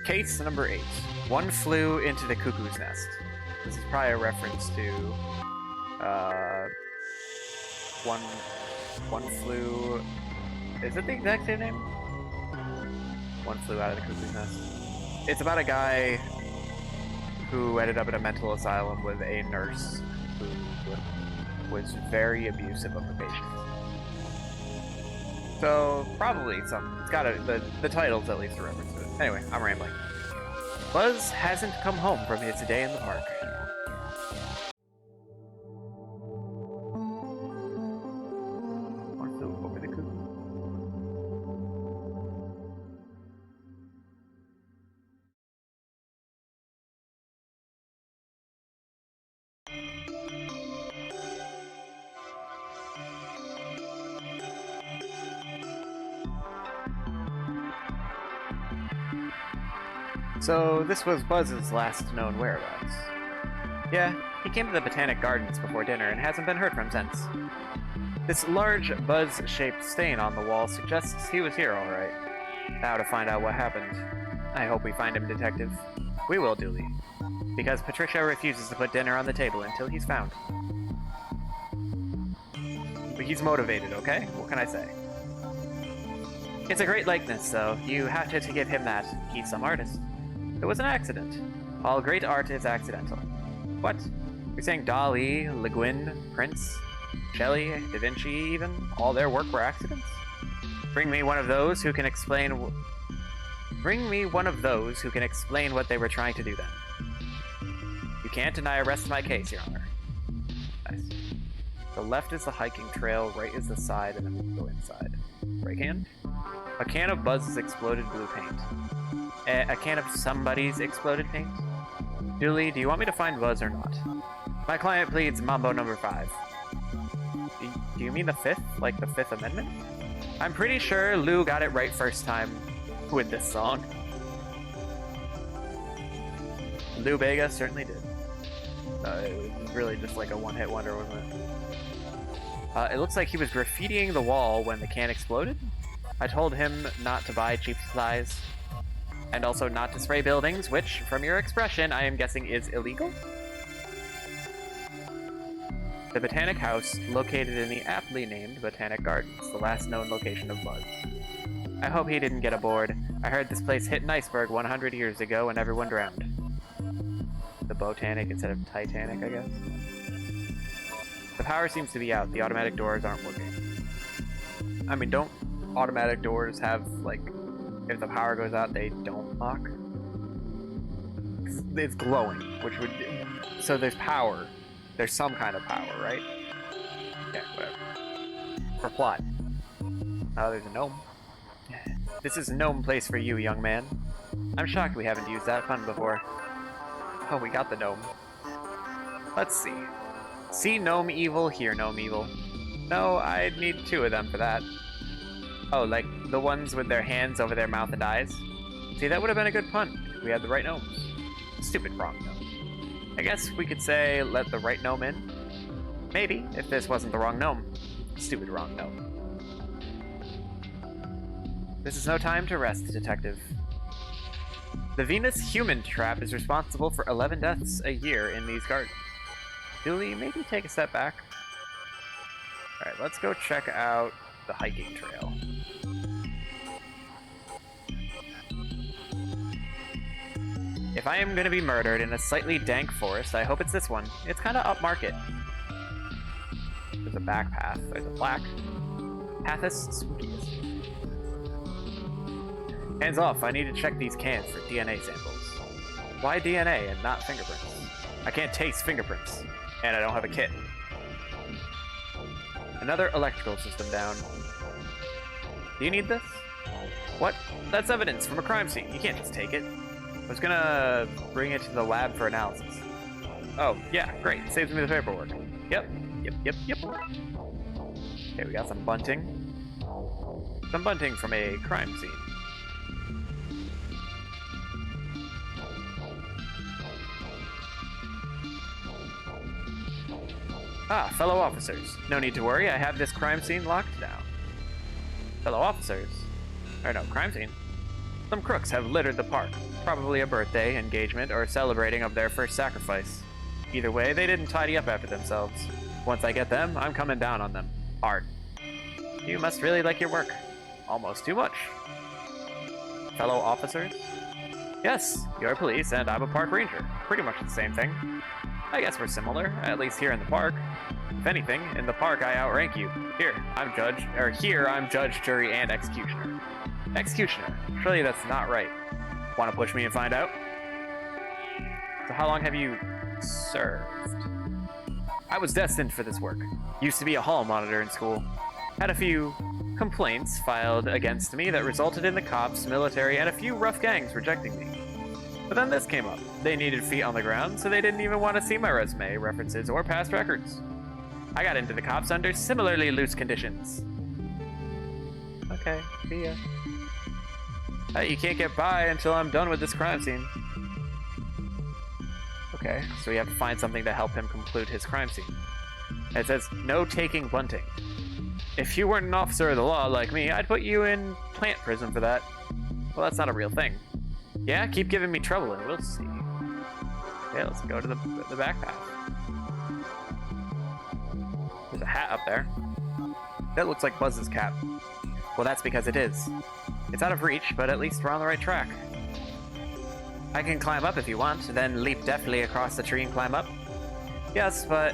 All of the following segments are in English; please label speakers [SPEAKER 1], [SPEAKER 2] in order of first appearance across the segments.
[SPEAKER 1] Case number 8. One flew into the cuckoo's nest. This is probably a reference to one flew. Is it the exact same name? One flew out of the cuckoo's nest. It's about a guy who ended up in a mental asylum with a nurse who was very abusive of the patient. So probably some. It's gotta. The title's at least a reference to it. Anyway, I'm rambling. Buzz hasn't come home from his day in the park. One flew over the cuckoo. So, this was Buzz's last known whereabouts. Yeah, he came to the Botanic Gardens before dinner and hasn't been heard from since. This large Buzz-shaped stain on the wall suggests he was here alright. Now to find out what happened. I hope we find him, Detective. We will, Dooley. Because Patricia refuses to put dinner on the table until he's found. But he's motivated, okay? What can I say? It's a great likeness, though. You have to give him that. He's some artist. It was an accident. All great art is accidental. What? You're saying Dali, Le Guin, Prince, Shelley, Da Vinci even? All their work were accidents? Bring me one of those who can explain what they were trying to do then. You can't, and I arrest my case, Your Honor. Nice. The left is the hiking trail, right is the side, and then we go inside. Right hand? A can of Buzz's exploded blue paint. A can of somebody's exploded paint? Dooley, do you want me to find Buzz or not? My client pleads Mambo number 5. Do you mean the 5th? Like the 5th Amendment? I'm pretty sure Lou got it right first time with this song. Lou Bega certainly did. It was really just like a one-hit wonder, wasn't it? It looks like he was graffitiing the wall when the can exploded. I told him not to buy cheap supplies. And also not to spray buildings, which, from your expression, I am guessing is illegal? The Botanic House, located in the aptly named Botanic Gardens, the last known location of Buzz. I hope he didn't get aboard. I heard this place hit an iceberg 100 years ago and everyone drowned. The Botanic instead of Titanic, I guess. The power seems to be out. The automatic doors aren't working. I mean, don't automatic doors have, like, if the power goes out, they don't lock? It's glowing, which would... So there's power. There's some kind of power, right? Yeah, whatever. For plot. Oh, there's a gnome. This is a gnome place for you, young man. I'm shocked we haven't used that fun before. Oh, we got the gnome. Let's see. See gnome evil, hear gnome evil. No, I'd need 2 of them for that. Oh, like the ones with their hands over their mouth and eyes? See, that would have been a good pun if we had the right gnomes. Stupid wrong gnome. I guess we could say, let the right gnome in? Maybe, if this wasn't the wrong gnome. Stupid wrong gnome. This is no time to rest, Detective. The Venus human trap is responsible for 11 deaths a year in these gardens. Dooley, maybe take a step back? Alright, let's go check out the hiking trail. If I am going to be murdered in a slightly dank forest, I hope it's this one. It's kind of upmarket. There's a back path. There's a plaque. Pathus spookiest. Hands off, I need to check these cans for DNA samples. Why DNA and not fingerprints? I can't taste fingerprints, and I don't have a kit. Another electrical system down. Do you need this? What? That's evidence from a crime scene. You can't just take it. I was gonna bring it to the lab for analysis. Oh, yeah, great. Saves me the paperwork. Yep. Okay, we got some bunting. Some bunting from a crime scene. Ah, fellow officers. No need to worry, I have this crime scene locked down. Fellow officers? Or no, crime scene. Some crooks have littered the park, probably a birthday, engagement, or celebrating of their first sacrifice. Either way, they didn't tidy up after themselves. Once I get them, I'm coming down on them. Hard. You must really like your work. Almost too much. Fellow officers? Yes, you're police and I'm a park ranger. Pretty much the same thing. I guess we're similar, at least here in the park. If anything, in the park I outrank you. Here, I'm judge, jury, and executioner. Executioner. Surely that's not right. Want to push me and find out? So how long have you served? I was destined for this work. Used to be a hall monitor in school. Had a few complaints filed against me that resulted in the cops, military, and a few rough gangs rejecting me. But then this came up. They needed feet on the ground, so they didn't even want to see my resume, references, or past records. I got into the cops under similarly loose conditions. Okay, see ya. Hey, you can't get by until I'm done with this crime scene. Okay, so we have to find something to help him conclude his crime scene. And it says, no taking bunting. If you weren't an officer of the law like me, I'd put you in plant prison for that. Well, that's not a real thing. Yeah, keep giving me trouble and we'll see. Okay, let's go to the back path. There's a hat up there. That looks like Buzz's cap. Well, that's because it is. It's out of reach, but at least we're on the right track. I can climb up if you want, then leap deftly across the tree and climb up. Yes, but...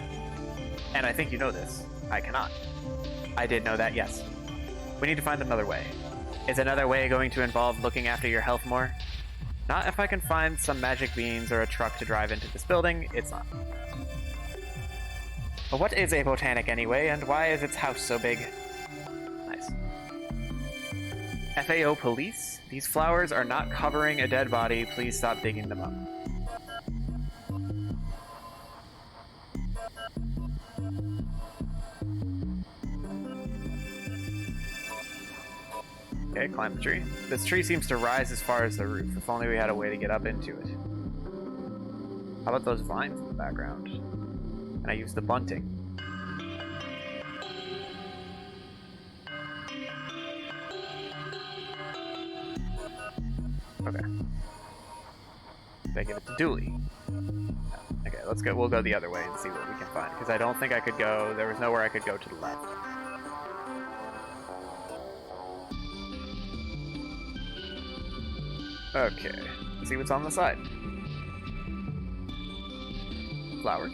[SPEAKER 1] And I think you know this. I cannot. I did know that, yes. We need to find another way. Is another way going to involve looking after your health more? Not if I can find some magic beans or a truck to drive into this building, it's not. But what is a botanic anyway, and why is its house so big? Nice. FAO police? These flowers are not covering a dead body, please stop digging them up. Okay, climb the tree. This tree seems to rise as far as the roof. If only we had a way to get up into it. How about those vines in the background? And I use the bunting. Okay. Did I give it to Dooley? No. Okay, let's go. We'll go the other way and see what we can find. Because I don't think I could go. There was nowhere I could go to the left. Okay, let's see what's on the side. Flowers.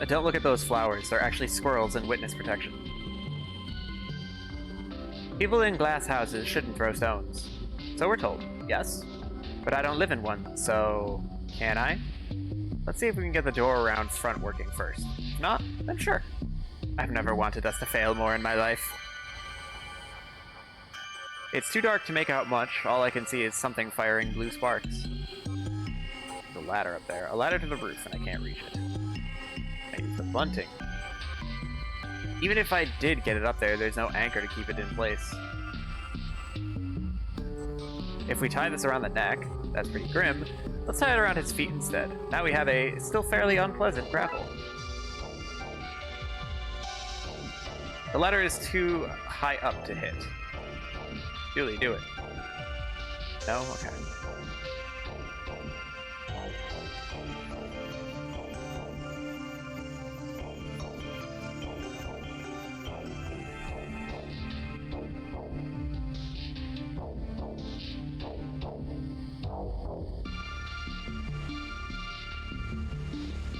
[SPEAKER 1] Don't look at those flowers. They're actually squirrels in witness protection. People in glass houses shouldn't throw stones. So we're told. Yes. But I don't live in one, so... Can I? Let's see if we can get the door around front working first. If not, then sure. I've never wanted us to fail more in my life. It's too dark to make out much. All I can see is something firing blue sparks. There's a ladder up there. A ladder to the roof, and I can't reach it. I use the bunting. Even if I did get it up there, there's no anchor to keep it in place. If we tie this around the neck, that's pretty grim. Let's tie it around his feet instead. Now we have a still fairly unpleasant grapple. The ladder is too high up to hit. Dooley, do it. No? Okay.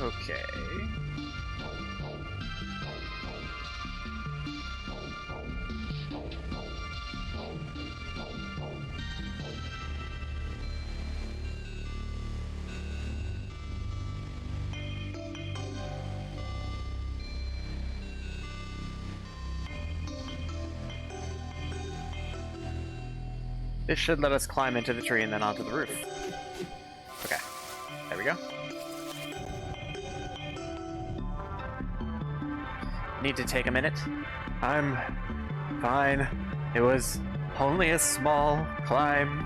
[SPEAKER 1] Okay. This should let us climb into the tree and then onto the roof. Okay, there we go. Need to take a minute? I'm fine. It was only a small climb.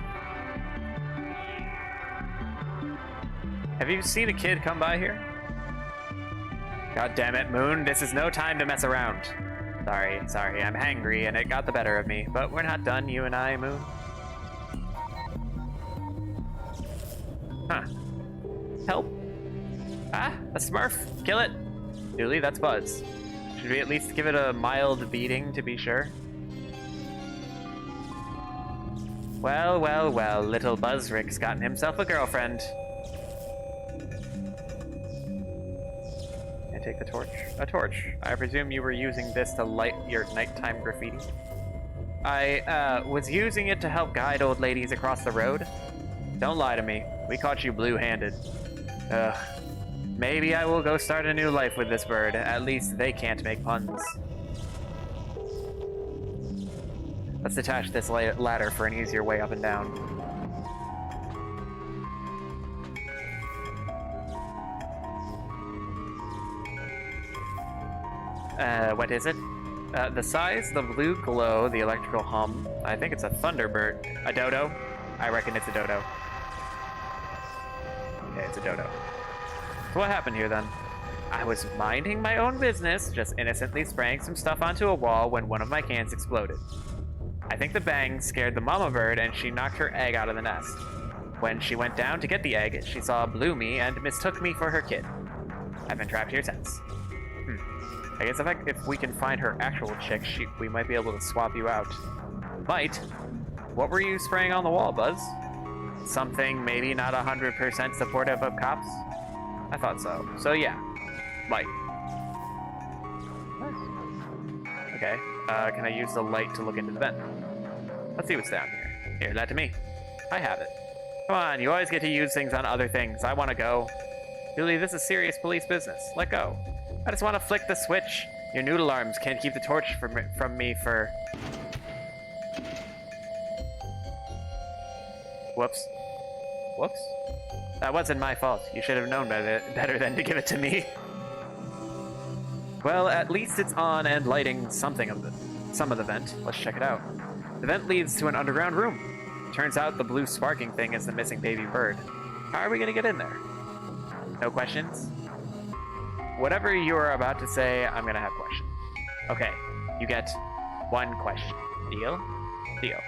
[SPEAKER 1] Have you seen a kid come by here? God damn it, Moon, this is no time to mess around. Sorry, I'm hangry and it got the better of me, but we're not done, you and I, Moon. Huh. Help? Ah, a Smurf! Kill it! Dooley, that's Buzz. Should we at least give it a mild beating to be sure? Well, well, well, little Buzzrick's gotten himself a girlfriend. Can I take the torch? A torch. I presume you were using this to light your nighttime graffiti? I, was using it to help guide old ladies across the road. Don't lie to me. We caught you blue-handed. Ugh. Maybe I will go start a new life with this bird. At least they can't make puns. Let's detach this ladder for an easier way up and down. What is it? The size, the blue glow, the electrical hum. I think it's a thunderbird. A dodo? I reckon it's a dodo. Okay, it's a dodo. So what happened here then? I was minding my own business, just innocently spraying some stuff onto a wall when one of my cans exploded. I think the bang scared the mama bird and she knocked her egg out of the nest. When she went down to get the egg, she saw Blue me and mistook me for her kid. I've been trapped here since. I guess if we can find her actual chick, we might be able to swap you out. Might? What were you spraying on the wall, Buzz? Something maybe not 100% supportive of cops? I thought so. So yeah, light. Nice. Okay, can I use the light to look into the vent? Let's see what's down here. Here, that to me. I have it. Come on, you always get to use things on other things. I want to go. Dooley, this is serious police business. Let go. I just want to flick the switch. Your noodle arms can't keep the torch from me for... Whoops. Whoops. That wasn't my fault. You should have known better than to give it to me. Well, at least it's on and lighting some of the vent. Let's check it out. The vent leads to an underground room. Turns out the blue sparking thing is the missing baby bird. How are we gonna get in there? No questions? Whatever you're about to say, I'm gonna have questions. Okay, you get one question. Deal? Deal.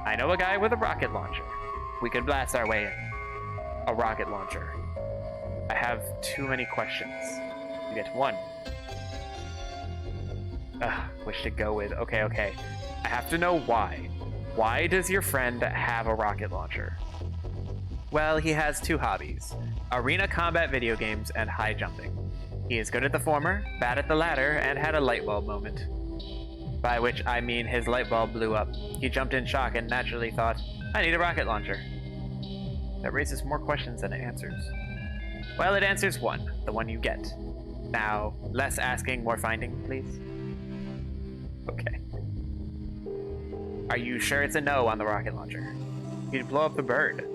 [SPEAKER 1] I know a guy with a rocket launcher. We could blast our way in. A rocket launcher. I have too many questions. You get one. Which to go with. Okay. I have to know why. Why does your friend have a rocket launcher? Well, he has two hobbies. Arena combat video games and high jumping. He is good at the former, bad at the latter, and had a light bulb moment. By which I mean his light bulb blew up. He jumped in shock and naturally thought, I need a rocket launcher. That raises more questions than it answers. Well, it answers one, the one you get. Now, less asking, more finding, please. Okay. Are you sure it's a no on the rocket launcher? You'd blow up the bird.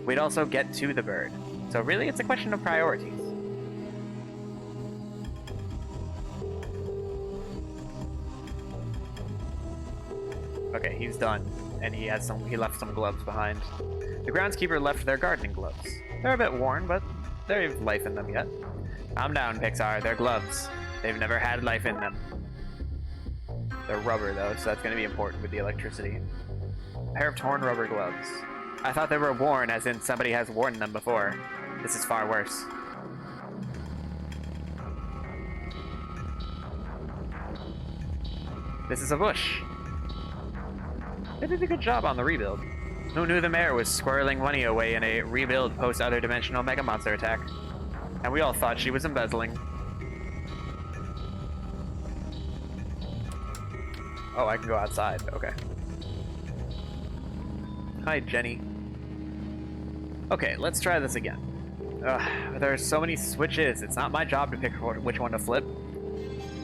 [SPEAKER 1] We'd also get to the bird. So really, it's a question of priorities. Okay, he's done, and he left some gloves behind. The groundskeeper left their gardening gloves. They're a bit worn, but they have life in them yet. Calm down, Pixar. They're gloves. They've never had life in them. They're rubber, though, so that's going to be important with the electricity. A pair of torn rubber gloves. I thought they were worn, as in somebody has worn them before. This is far worse. This is a bush. They did a good job on the rebuild. Who knew the mayor was squirreling money away in a rebuild post-other dimensional mega monster attack? And we all thought she was embezzling. Oh, I can go outside. Okay. Hi, Jenny. Okay, let's try this again. There are so many switches. It's not my job to pick which one to flip.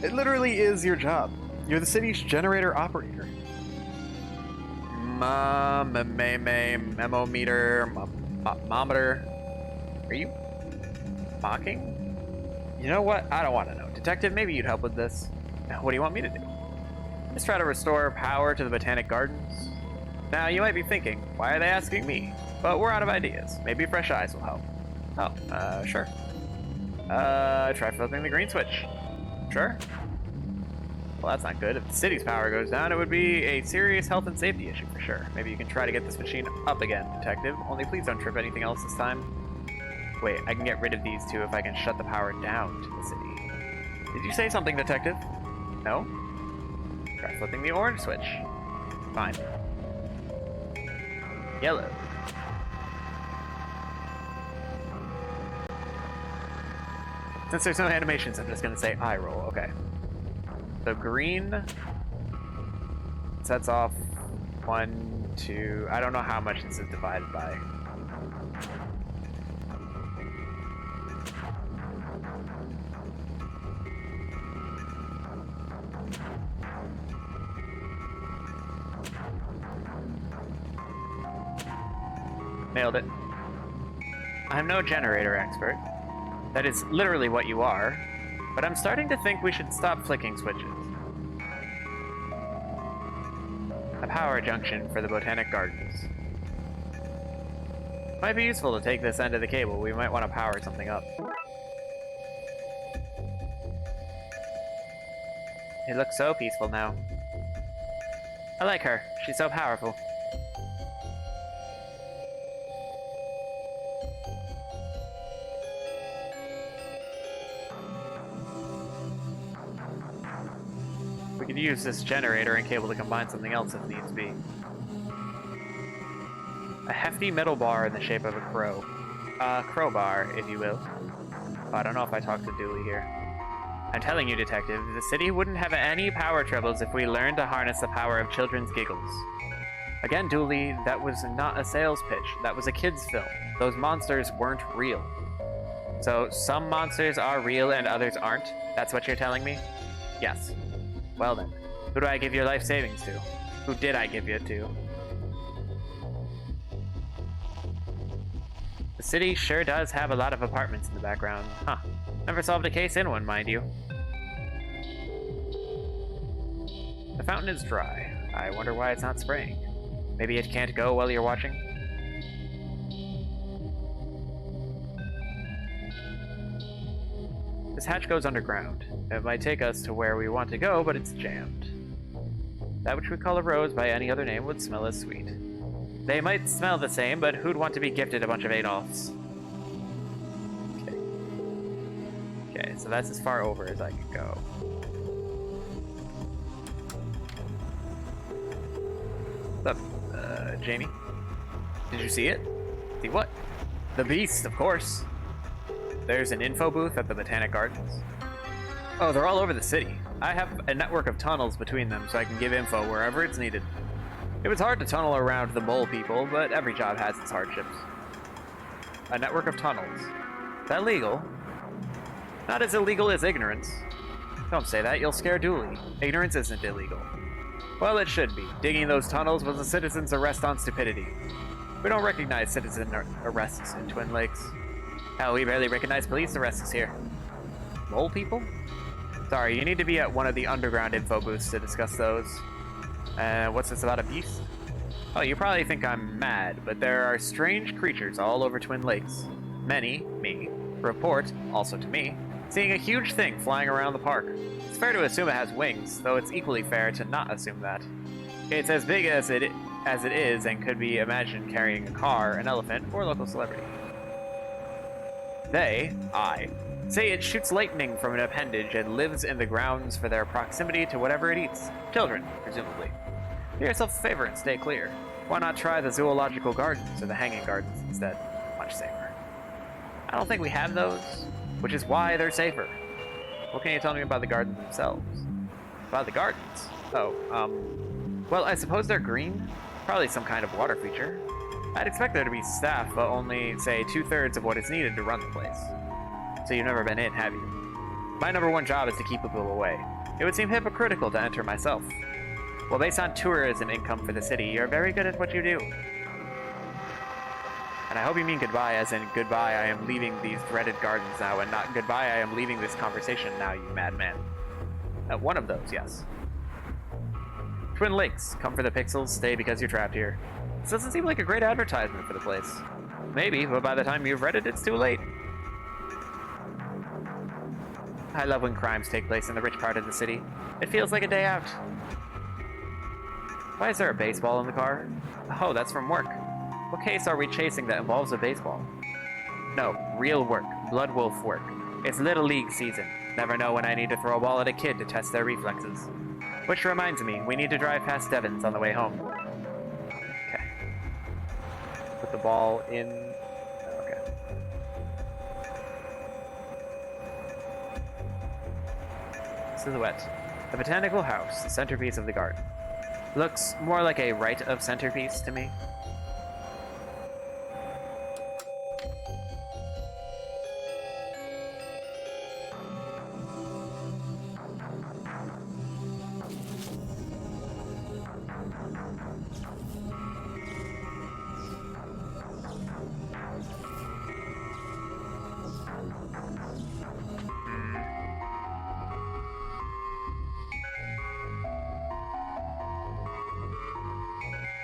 [SPEAKER 1] It literally is your job. You're the city's generator operator. Memometer, mometer. Are you mocking? You know what? I don't want to know. Detective, maybe you'd help with this. What do you want me to do? Just try to restore power to the Botanic Gardens. Now, you might be thinking, why are they asking me? But we're out of ideas. Maybe fresh eyes will help. Oh, sure. Try flipping the green switch. Sure. Well, that's not good. If the city's power goes down, it would be a serious health and safety issue for sure. Maybe you can try to get this machine up again, Detective. Only please don't trip anything else this time. Wait, I can get rid of these two if I can shut the power down to the city. Did you say something, Detective? No? Try flipping the orange switch. Fine. Yellow. Since there's no animations, I'm just gonna say eye roll. Okay. So green sets off 1, 2. I don't know how much this is divided by. Nailed it. I'm no generator expert. That is literally what you are, but I'm starting to think we should stop flicking switches. A power junction for the Botanic Gardens. Might be useful to take this end of the cable. We might want to power something up. It looks so peaceful now. I like her. She's so powerful. We could use this generator and cable to combine something else if needs be. A hefty metal bar in the shape of a crow. Crowbar, if you will. Oh, I don't know if I talked to Dooley here. I'm telling you, Detective, the city wouldn't have any power troubles if we learned to harness the power of children's giggles. Again, Dooley, that was not a sales pitch. That was a kid's film. Those monsters weren't real. So, some monsters are real and others aren't? That's what you're telling me? Yes. Well then, who do I give your life savings to? Who did I give it to? The city sure does have a lot of apartments in the background. Huh. Never solved a case in one, mind you. The fountain is dry. I wonder why it's not spraying. Maybe it can't go while you're watching? This hatch goes underground. It might take us to where we want to go, but it's jammed. That which we call a rose by any other name would smell as sweet. They might smell the same, but who'd want to be gifted a bunch of Adolfs? Okay. Okay, so that's as far over as I can go. What's up, Jamie? Did you see it? See what? The beast, of course. There's an info booth at the Botanic Gardens. Oh, they're all over the city. I have a network of tunnels between them so I can give info wherever it's needed. It was hard to tunnel around the mole people, but every job has its hardships. A network of tunnels. Is that legal? Not as illegal as ignorance. Don't say that, you'll scare Dooley. Ignorance isn't illegal. Well, it should be. Digging those tunnels was a citizen's arrest on stupidity. We don't recognize citizen arrests in Twin Lakes. Hell, we barely recognize police arrests here. Mole people? Sorry, you need to be at one of the underground info booths to discuss those. What's this about a beast? Oh, you probably think I'm mad, but there are strange creatures all over Twin Lakes. Many, me, report, also to me, seeing a huge thing flying around the park. It's fair to assume it has wings, though it's equally fair to not assume that. It's as big as it is and could be imagined carrying a car, an elephant, or a local celebrity. I, say it shoots lightning from an appendage and lives in the grounds for their proximity to whatever it eats. Children, presumably. Do yourself a favor and stay clear. Why not try the zoological gardens or the hanging gardens instead? Much safer. I don't think we have those, which is why they're safer. What can you tell me about the gardens themselves? About the gardens? Oh, well, I suppose they're green. Probably some kind of water feature. I'd expect there to be staff, but only, say, 2/3 of what is needed to run the place. So you've never been in, have you? My number one job is to keep people away. It would seem hypocritical to enter myself. Well, based on tourism income for the city, you're very good at what you do. And I hope you mean goodbye, as in goodbye, I am leaving these dreaded gardens now, and not goodbye, I am leaving this conversation now, you madman. One of those, yes. Twin Lakes, come for the pixels, stay because you're trapped here. This doesn't seem like a great advertisement for the place. Maybe, but by the time you've read it, it's too late. I love when crimes take place in the rich part of the city. It feels like a day out. Why is there a baseball in the car? Oh, that's from work. What case are we chasing that involves a baseball? No, real work. Blood wolf work. It's Little League season. Never know when I need to throw a ball at a kid to test their reflexes. Which reminds me, we need to drive past Devon's on the way home. Okay. Put the ball in... Okay. Silhouette. The botanical house, the centerpiece of the garden. Looks more like a right of centerpiece to me.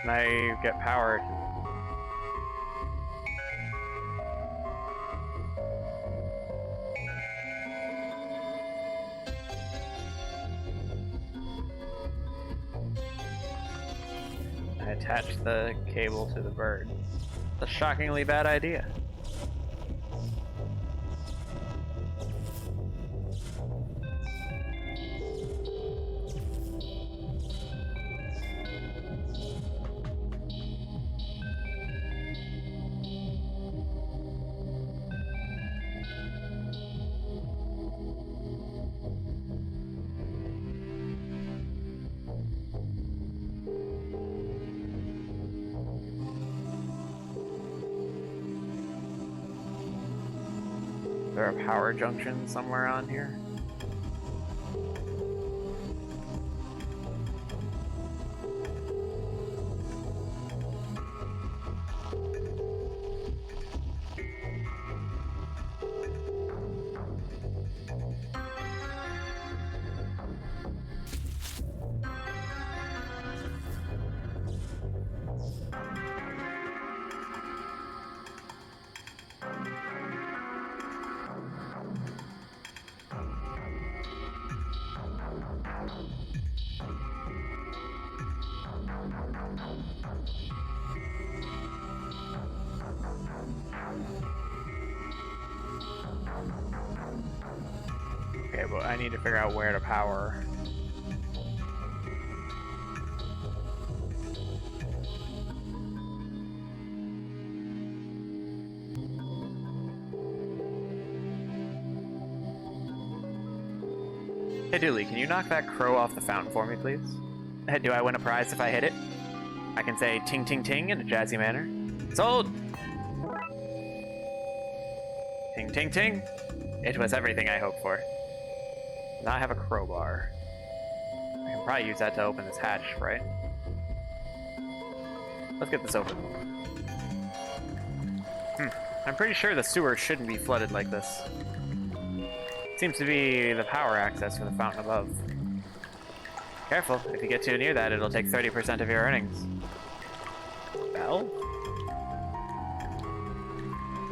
[SPEAKER 1] Can I get power to... I attach the cable to the bird. It's a shockingly bad idea. Is there a power junction somewhere on here? Okay, but I need to figure out where to power. Hey Dooley, can you knock that crow off the fountain for me, please? Do I win a prize if I hit it? I can say ting ting ting in a jazzy manner. Sold! Ting ting ting. It was everything I hoped for. Now I have a crowbar. I can probably use that to open this hatch, right? Let's get this open. I'm pretty sure the sewer shouldn't be flooded like this. Seems to be the power access for the fountain above. Careful, if you get too near that, it'll take 30% of your earnings. Bell?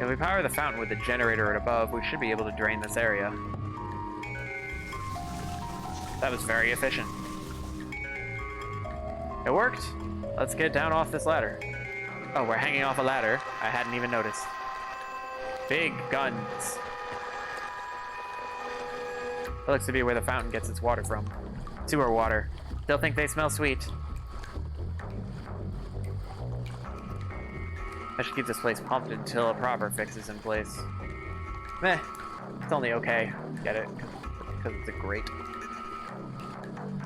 [SPEAKER 1] If we power the fountain with the generator at above, we should be able to drain this area. That was very efficient. It worked! Let's get down off this ladder. Oh, we're hanging off a ladder. I hadn't even noticed. Big guns. That looks to be where the fountain gets its water from. Sewer water. Still think they smell sweet. I should keep this place pumped until a proper fix is in place. Meh. It's only okay. Get it? Because it's a grate.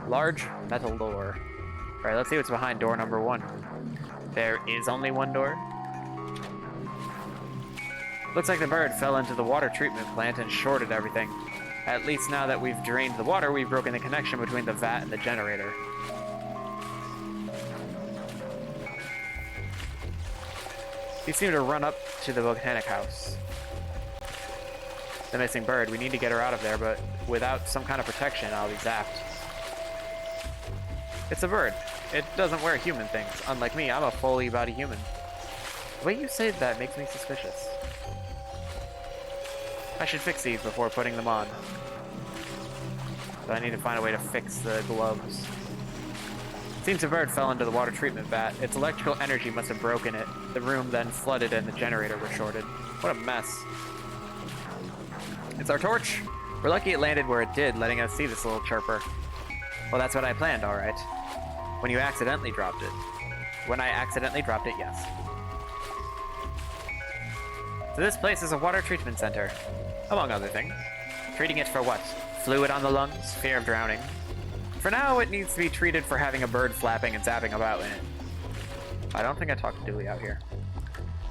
[SPEAKER 1] Large metal door. Alright, let's see what's behind door number 1. There is only one door. Looks like the bird fell into the water treatment plant and shorted everything. At least now that we've drained the water, we've broken the connection between the vat and the generator. We seem to run up to the botanic house. The missing bird, we need to get her out of there, but without some kind of protection, I'll be zapped. It's a bird. It doesn't wear human things. Unlike me, I'm a fully body human. The way you say that makes me suspicious. I should fix these before putting them on. So I need to find a way to fix the gloves. Seems a bird fell into the water treatment vat. Its electrical energy must have broken it. The room then flooded and the generator was shorted. What a mess. It's our torch. We're lucky it landed where it did, letting us see this little chirper. Well, that's what I planned, alright. When you accidentally dropped it. When I accidentally dropped it, yes. So this place is a water treatment center, among other things. Treating it for what? Fluid on the lungs? Fear of drowning? For now, it needs to be treated for having a bird flapping and zapping about in it. I don't think I talked to Dooley out here.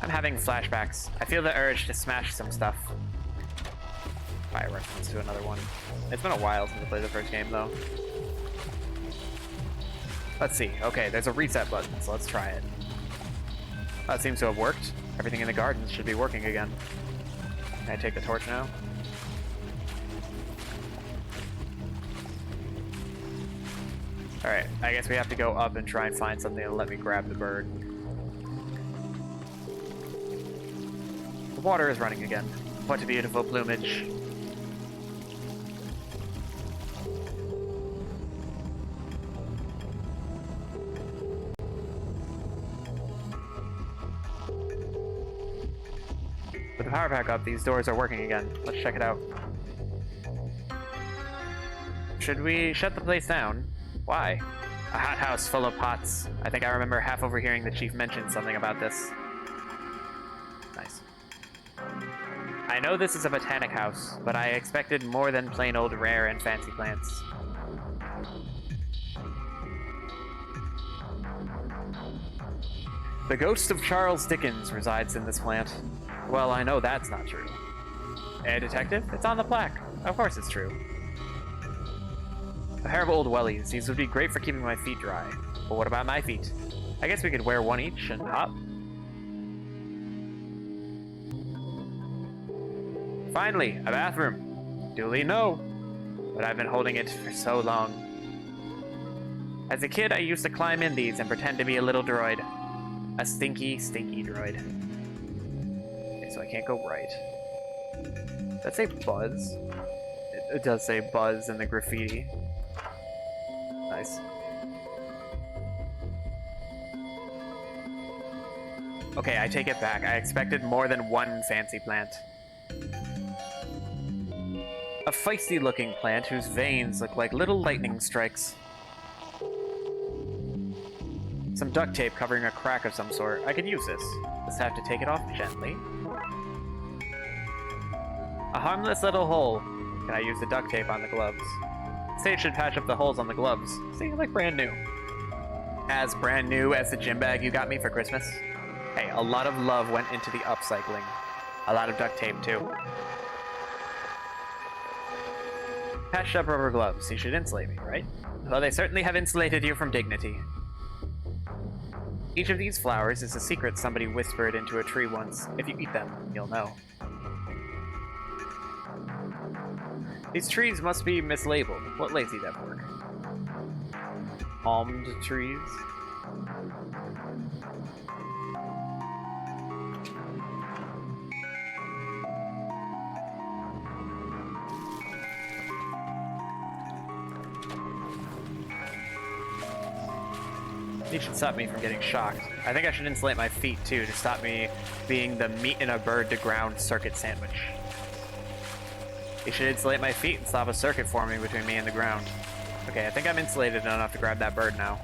[SPEAKER 1] I'm having flashbacks. I feel the urge to smash some stuff. Probably a reference to another one. It's been a while since I played the first game, though. Let's see. Okay, there's a reset button, so let's try it. That seems to have worked. Everything in the gardens should be working again. Can I take the torch now? Alright, I guess we have to go up and try and find something to let me grab the bird. The water is running again. What a beautiful plumage. With the power back up, these doors are working again. Let's check it out. Should we shut the place down? Why? A hothouse full of pots. I think I remember half overhearing the chief mention something about this. Nice. I know this is a botanic house, but I expected more than plain old rare and fancy plants. The ghost of Charles Dickens resides in this plant. Well, I know that's not true. A detective? It's on the plaque. Of course it's true. A pair of old wellies. These would be great for keeping my feet dry. But what about my feet? I guess we could wear one each and hop. Finally, a bathroom. Dooley, no. But I've been holding it for so long. As a kid, I used to climb in these and pretend to be a little droid. A stinky, stinky droid. Okay, so I can't go right. Does that say Buzz? It does say Buzz in the graffiti. Nice. Okay, I take it back. I expected more than one fancy plant. A feisty-looking plant whose veins look like little lightning strikes. Some duct tape covering a crack of some sort. I could use this. Just have to take it off gently. A harmless little hole. Can I use the duct tape on the gloves? Sage should patch up the holes on the gloves. See, like brand new. As brand new as the gym bag you got me for Christmas. Hey, a lot of love went into the upcycling. A lot of duct tape, too. Patched up rubber gloves. You should insulate me, right? Well, they certainly have insulated you from dignity. Each of these flowers is a secret somebody whispered into a tree once. If you eat them, you'll know. These trees must be mislabeled. What lazy dev work? Almond trees? You should stop me from getting shocked. I think I should insulate my feet too to stop me being the meat in a bird to ground circuit sandwich. You should insulate my feet and stop a circuit forming between me and the ground. Okay, I think I'm insulated enough to grab that bird now.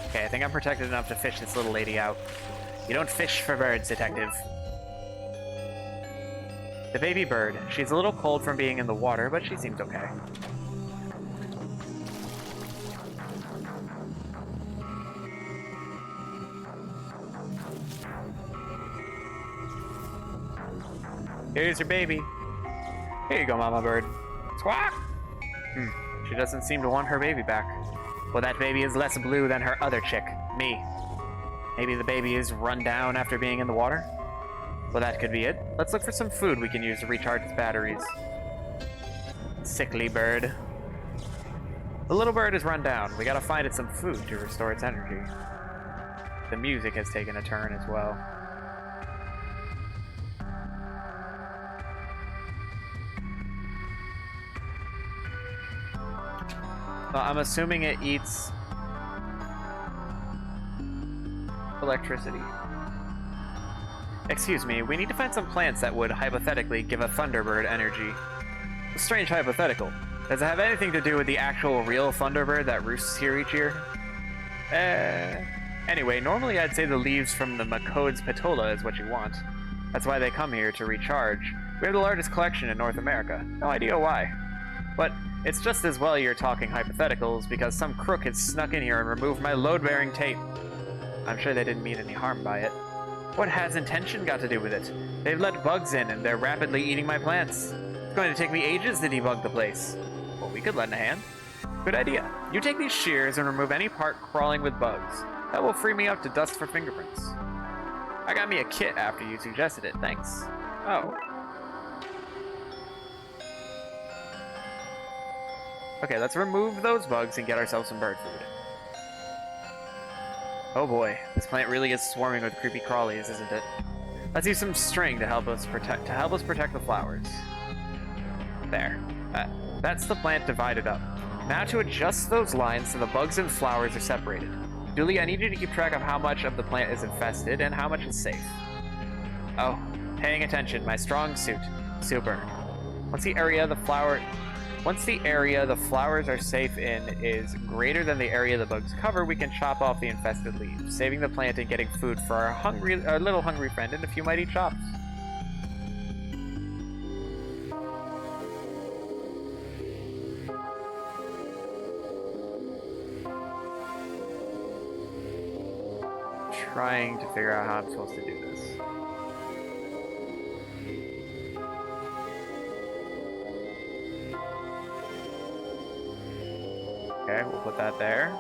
[SPEAKER 1] Okay, I think I'm protected enough to fish this little lady out. You don't fish for birds, detective. The baby bird. She's a little cold from being in the water, but she seems okay. Here's your baby. Here you go, mama bird. Squawk! She doesn't seem to want her baby back. Well, that baby is less blue than her other chick, me. Maybe the baby is run down after being in the water? Well, that could be it. Let's look for some food we can use to recharge its batteries. Sickly bird. The little bird is run down. We gotta find it some food to restore its energy. The music has taken a turn as well. So I'm assuming it eats electricity. Excuse me, we need to find some plants that would, hypothetically, give a Thunderbird energy. A strange hypothetical. Does it have anything to do with the actual real Thunderbird that roosts here each year? Anyway, normally I'd say the leaves from the Macode's Patola is what you want. That's why they come here, to recharge. We have the largest collection in North America. No idea why. But it's just as well you're talking hypotheticals, because some crook had snuck in here and removed my load-bearing tape. I'm sure they didn't mean any harm by it. What has intention got to do with it? They've let bugs in, and they're rapidly eating my plants. It's going to take me ages to debug the place. Well, we could lend a hand. Good idea. You take these shears and remove any part crawling with bugs. That will free me up to dust for fingerprints. I got me a kit after you suggested it, thanks. Oh. Okay, let's remove those bugs and get ourselves some bird food. Oh boy, this plant really is swarming with creepy crawlies, isn't it? Let's use some string to help us protect the flowers. There. That's the plant divided up. Now to adjust those lines so the bugs and flowers are separated. Dooley, I need you to keep track of how much of the plant is infested and how much is safe. Oh, paying attention, my strong suit. Super. Once the area the flowers are safe in is greater than the area the bugs cover, we can chop off the infested leaves, saving the plant and getting food for our little hungry friend and a few mighty chops. Trying to figure out how I'm supposed to do this. Okay, we'll put that there.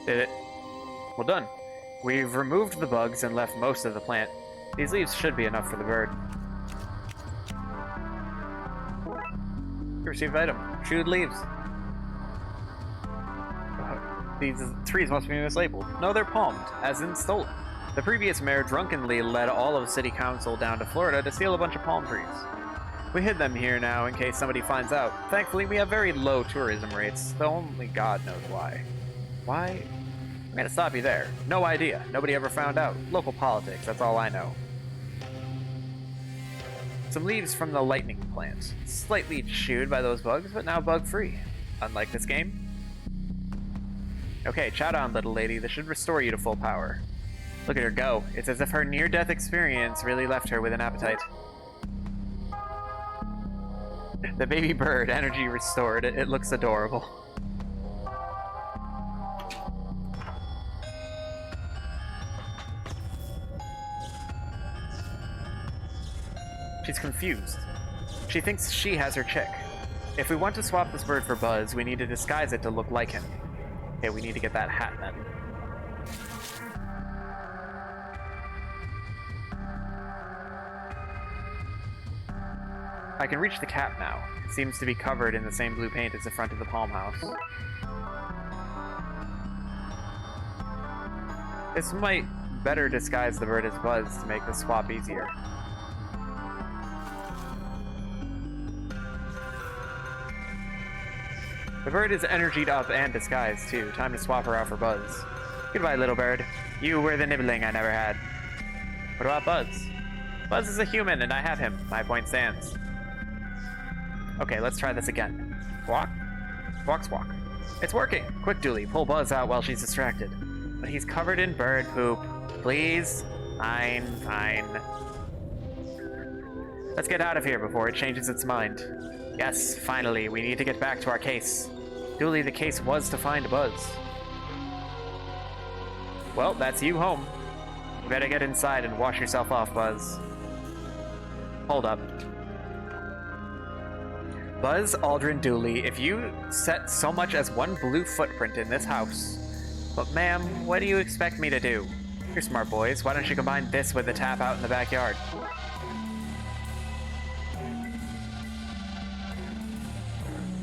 [SPEAKER 1] Did it. Well done. We've removed the bugs and left most of the plant. These leaves should be enough for the bird. Received item. Chewed leaves. These trees must be mislabeled. No, they're palmed, as in stolen. The previous mayor drunkenly led all of city council down to Florida to steal a bunch of palm trees. We hid them here now in case somebody finds out. Thankfully, we have very low tourism rates, though only God knows why. Why? I'm gonna stop you there. No idea. Nobody ever found out. Local politics, that's all I know. Some leaves from the lightning plant. Slightly chewed by those bugs, but now bug-free. Unlike this game. Okay, chow down, little lady. This should restore you to full power. Look at her go. It's as if her near-death experience really left her with an appetite. The baby bird, energy restored. It looks adorable. She's confused. She thinks she has her chick. If we want to swap this bird for Buzz, we need to disguise it to look like him. Okay, we need to get that hat then. I can reach the cap now. It seems to be covered in the same blue paint as the front of the palm house. This might better disguise the bird as Buzz to make the swap easier. The bird is energied up and disguised, too. Time to swap her out for Buzz. Goodbye, little bird. You were the nibbling I never had. What about Buzz? Buzz is a human, and I have him. My point stands. Okay, let's try this again. Squawk? Squawk, squawk. It's working! Quick, Dooley, pull Buzz out while she's distracted. But he's covered in bird poop. Please? Fine, fine. Let's get out of here before it changes its mind. Yes, finally, we need to get back to our case. Dooley, the case was to find Buzz. Well, that's you home. You better get inside and wash yourself off, Buzz. Hold up. Buzz, Aldrin, Dooley, if you set so much as one blue footprint in this house... But ma'am, what do you expect me to do? You're smart boys, why don't you combine this with the tap out in the backyard?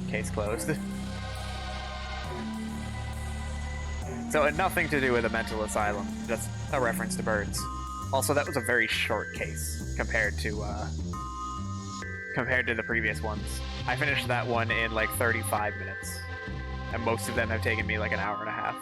[SPEAKER 1] Case closed. So it had nothing to do with a mental asylum, just a reference to birds. Also, that was a very short case compared to the previous ones. I finished that one in like 35 minutes, and most of them have taken me like an hour and a half.